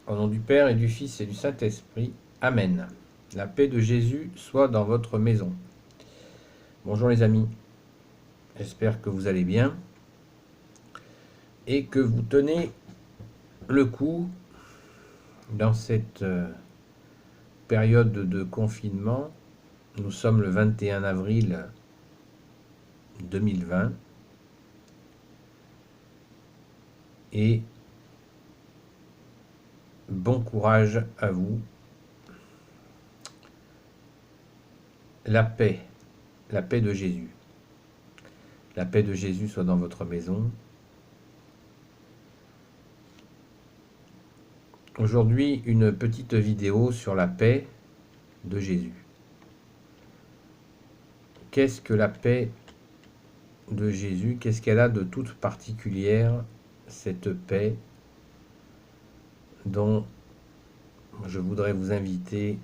Au nom du Père et du Fils et du Saint-Esprit. Amen. La paix de Jésus soit dans votre maison. Bonjour les amis, j'espère que vous allez bien et que vous tenez le coup dans cette période de confinement. Nous sommes le 21 avril 2020 et bon courage à vous. La paix de Jésus. La paix de Jésus soit dans votre maison. Aujourd'hui, une petite vidéo sur la paix de Jésus. Qu'est-ce que la paix de Jésus? Qu'est-ce qu'elle a de toute particulière, cette paix dont je voudrais vous inviter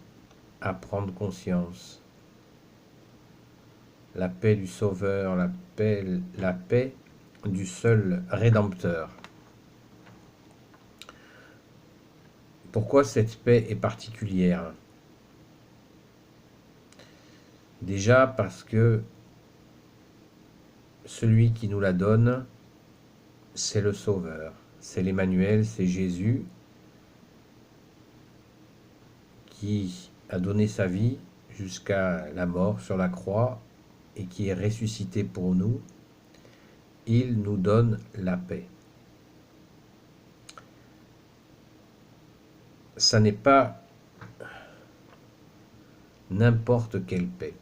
à prendre conscience? La paix du Sauveur, la paix du seul Rédempteur. Pourquoi cette paix est particulière? Déjà parce que celui qui nous la donne, c'est le Sauveur, c'est l'Emmanuel, c'est Jésus qui a donné sa vie jusqu'à la mort sur la croix et qui est ressuscité pour nous. Il nous donne la paix. Ça n'est pas n'importe quelle paix.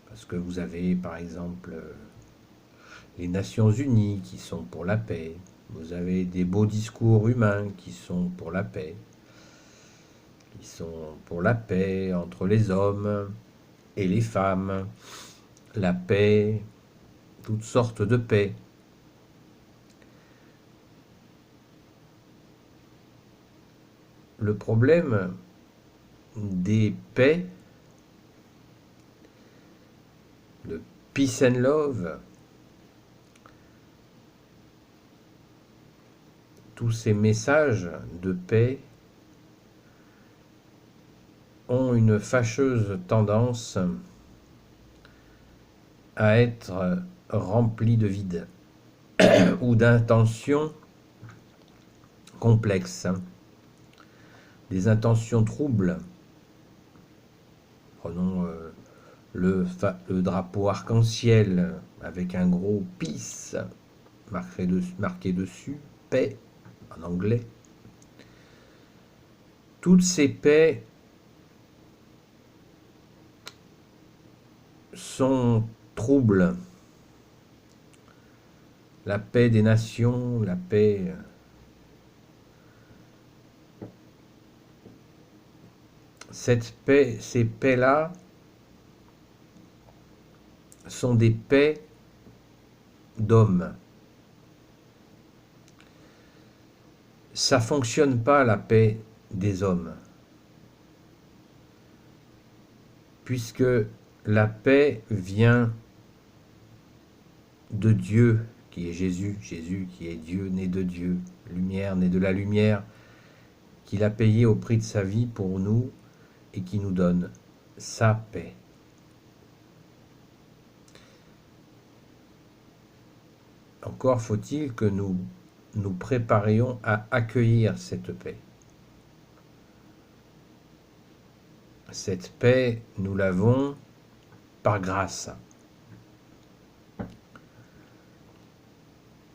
Parce que vous avez par exemple les Nations Unies qui sont pour la paix. Vous avez des beaux discours humains qui sont pour la paix. Qui sont pour la paix entre les hommes et les femmes. La paix, toutes sortes de paix. Le problème des paix, de peace and love, tous ces messages de paix ont une fâcheuse tendance à être remplis de vide ou d'intentions complexes, des intentions troubles. Prenons le drapeau arc-en-ciel avec un gros peace marqué dessus, paix en anglais. Toutes ces paix sont troubles. La paix des nations, la paix... Cette paix, ces paix-là sont des paix d'hommes. Ça ne fonctionne pas, la paix des hommes. Puisque la paix vient de Dieu, qui est Jésus, Jésus qui est Dieu, né de Dieu, lumière, né de la lumière, qu'il a payé au prix de sa vie pour nous et qui nous donne sa paix. Encore faut-il que nous nous préparions à accueillir cette paix. Cette paix, nous l'avons par grâce.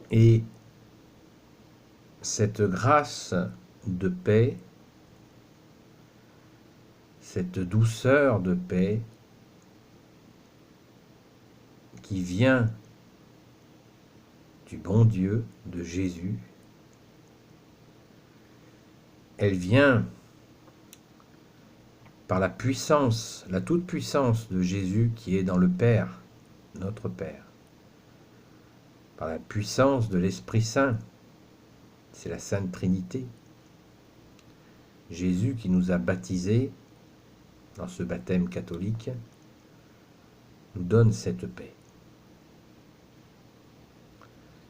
Et cette grâce de paix, cette douceur de paix qui vient du bon Dieu, de Jésus, elle vient par la puissance, la toute-puissance de Jésus qui est dans le Père, notre Père, par la puissance de l'Esprit Saint, c'est la Sainte Trinité. Jésus qui nous a baptisés dans ce baptême catholique nous donne cette paix.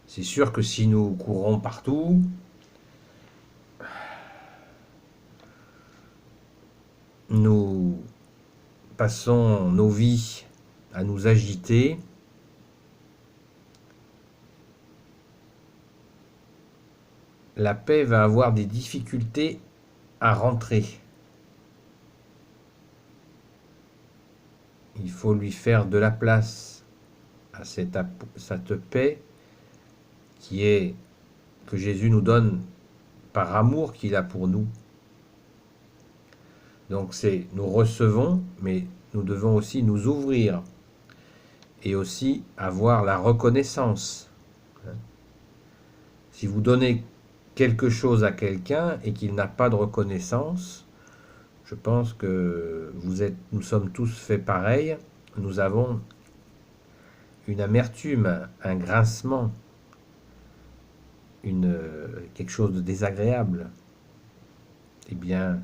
C'est sûr que si nous courons partout, passons nos vies à nous agiter, la paix va avoir des difficultés à rentrer. Il faut lui faire de la place à cette paix que Jésus nous donne par amour qu'il a pour nous. Donc nous recevons, mais nous devons aussi nous ouvrir et aussi avoir la reconnaissance. Si vous donnez quelque chose à quelqu'un et qu'il n'a pas de reconnaissance, je pense que nous sommes tous faits pareil. Nous avons une amertume, un grincement, quelque chose de désagréable. Eh bien,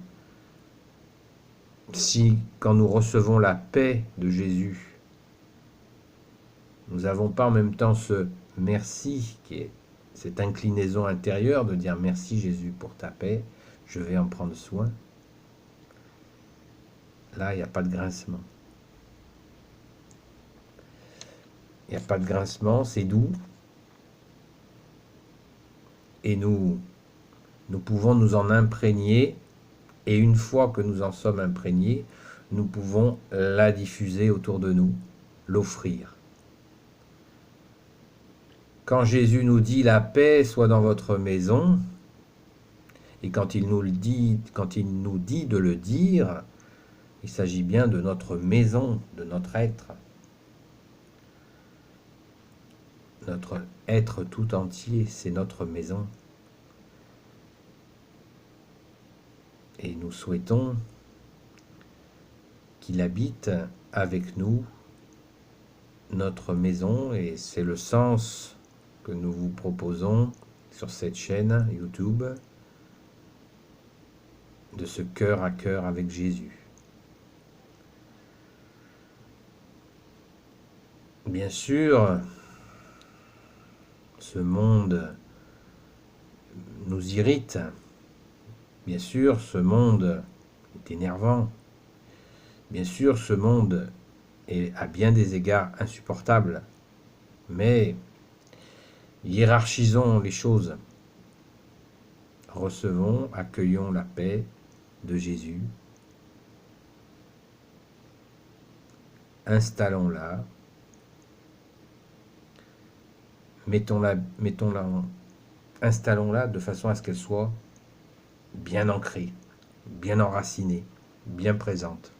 si quand nous recevons la paix de Jésus, nous n'avons pas en même temps ce merci qui est cette inclinaison intérieure de dire merci Jésus pour ta paix, je vais en prendre soin. Là, il n'y a pas de grincement. Il n'y a pas de grincement, c'est doux. Et nous pouvons nous en imprégner. Et une fois que nous en sommes imprégnés, nous pouvons la diffuser autour de nous, l'offrir. Quand Jésus nous dit la paix soit dans votre maison, et quand il nous dit de le dire, il s'agit bien de notre maison, de notre être. Notre être tout entier, c'est notre maison. Et nous souhaitons qu'il habite avec nous notre maison, et c'est le sens que nous vous proposons sur cette chaîne YouTube, de ce cœur à cœur avec Jésus. Bien sûr, ce monde nous irrite. Bien sûr, ce monde est énervant. Bien sûr, ce monde est à bien des égards insupportable. Mais hiérarchisons les choses. Recevons, accueillons la paix de Jésus. Installons-la. Installons-la de façon à ce qu'elle soit bien ancrée, bien enracinée, bien présente.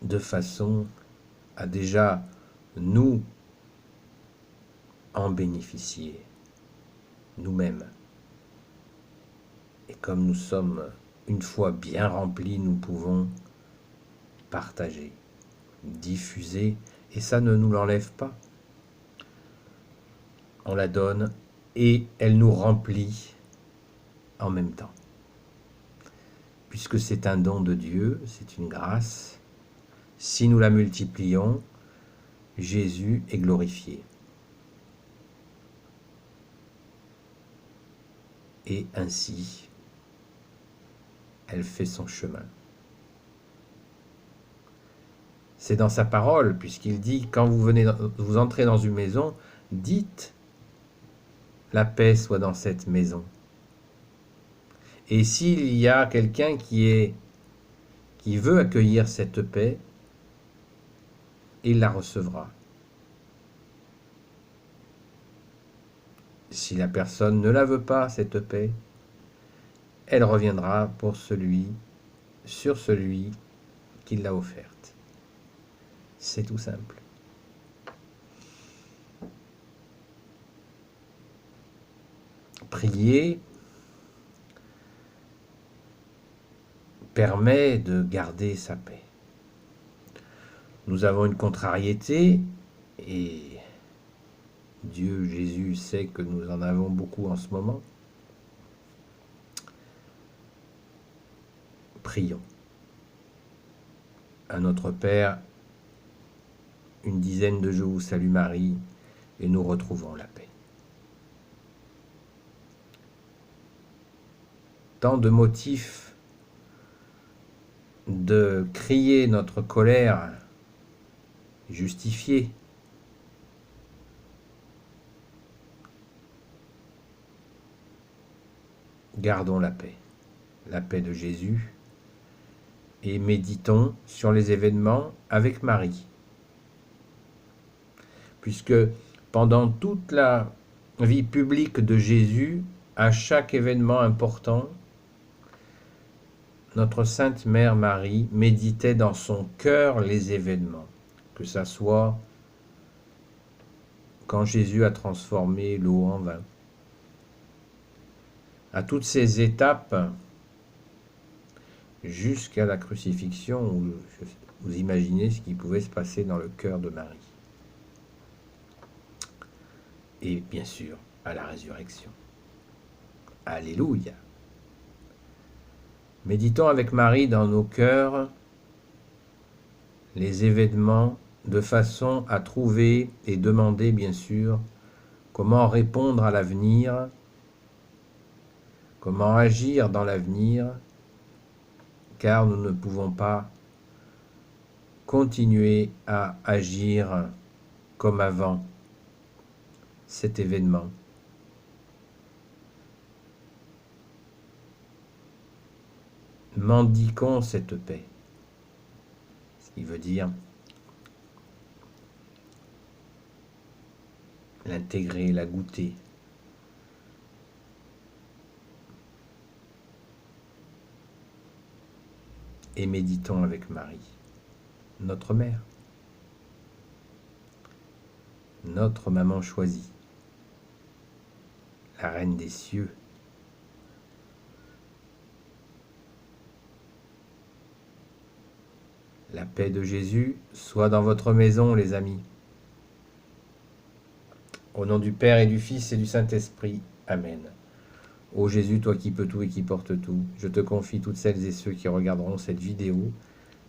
De façon à déjà nous en bénéficier nous-mêmes. Et comme nous sommes une fois bien remplis, nous pouvons partager, diffuser, et ça ne nous l'enlève pas. On la donne et elle nous remplit en même temps. Puisque c'est un don de Dieu, c'est une grâce, si nous la multiplions, Jésus est glorifié. Et ainsi, elle fait son chemin. C'est dans sa parole, puisqu'il dit, quand vous entrez dans une maison, dites, la paix soit dans cette maison. Et s'il y a quelqu'un qui veut accueillir cette paix, il la recevra. Si la personne ne la veut pas, cette paix, elle reviendra sur celui qui l'a offerte. C'est tout simple. Prier permet de garder sa paix. Nous avons une contrariété et Dieu, Jésus sait que nous en avons beaucoup en ce moment. Prions. À notre Père, une dizaine de Je vous salue Marie, et nous retrouvons la paix. tant de motifs de crier notre colère justifiée. Gardons la paix de Jésus, et méditons sur les événements avec Marie. Puisque pendant toute la vie publique de Jésus, à chaque événement important, notre Sainte Mère Marie méditait dans son cœur les événements, que ça soit quand Jésus a transformé l'eau en vin. À toutes ces étapes, jusqu'à la crucifixion, vous imaginez ce qui pouvait se passer dans le cœur de Marie. Et bien sûr, à la résurrection. Alléluia. Méditons avec Marie dans nos cœurs les événements de façon à trouver et demander, bien sûr, comment répondre à l'avenir, comment agir dans l'avenir, car nous ne pouvons pas continuer à agir comme avant cet événement. Mendiquons cette paix, ce qui veut dire l'intégrer, la goûter. Et méditons avec Marie, notre mère, notre maman choisie, la reine des cieux. La paix de Jésus soit dans votre maison, les amis. Au nom du Père et du Fils et du Saint-Esprit. Amen. Ô Jésus, toi qui peux tout et qui portes tout, je te confie toutes celles et ceux qui regarderont cette vidéo,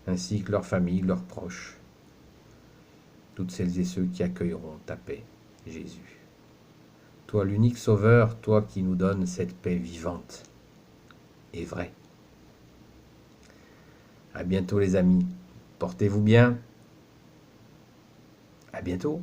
ainsi que leurs familles, leurs proches. Toutes celles et ceux qui accueilleront ta paix, Jésus. Toi l'unique Sauveur, toi qui nous donnes cette paix vivante et vraie. À bientôt les amis. Portez-vous bien. À bientôt.